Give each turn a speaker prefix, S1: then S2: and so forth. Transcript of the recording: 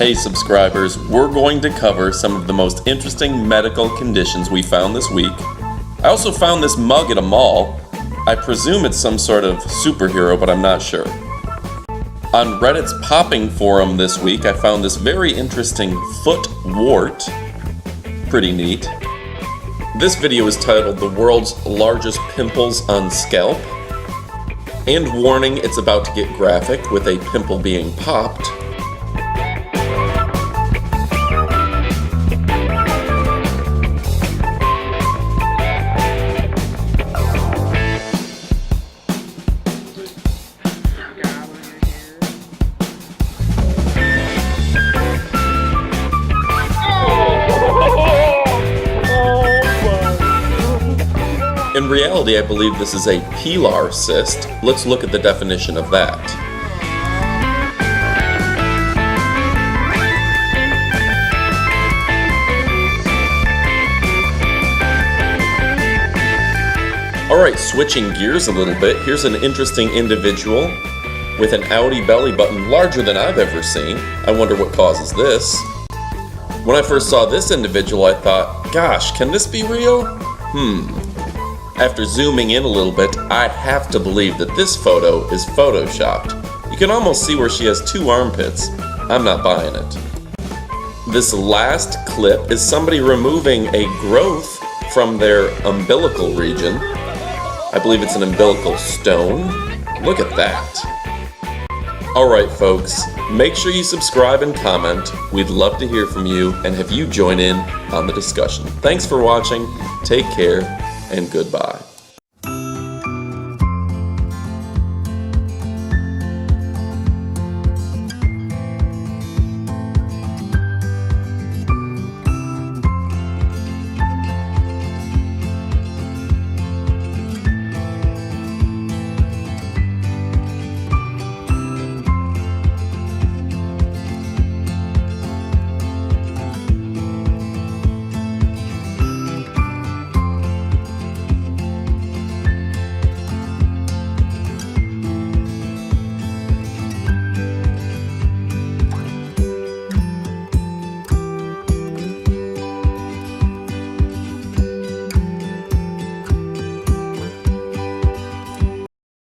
S1: Hey subscribers, we're going to cover some of the most interesting medical conditions we found this week. I also found this mug at a mall. I presume it's some sort of superhero, but I'm not sure. On Reddit's popping forum this week, I found this very interesting foot wart. Pretty neat. This video is titled "The World's Largest Pimples on Scalp." And warning, it's about to get graphic with a pimple being popped. In reality, I believe this is a pilar cyst. Let's look at the definition of that. Alright, switching gears a little bit, here's an interesting individual with an outie belly button larger than I've ever seen. I wonder what causes this. When I first saw this individual, I thought, gosh, can this be real? After zooming in a little bit, I have to believe that this photo is photoshopped. You can almost see where she has two armpits. I'm not buying it. This last clip is somebody removing a growth from their umbilical region. I believe it's an umbilical stone. Look at that. Alright folks, make sure you subscribe and comment. We'd love to hear from you and have you join in on the discussion. Thanks for watching, take care, and goodbye.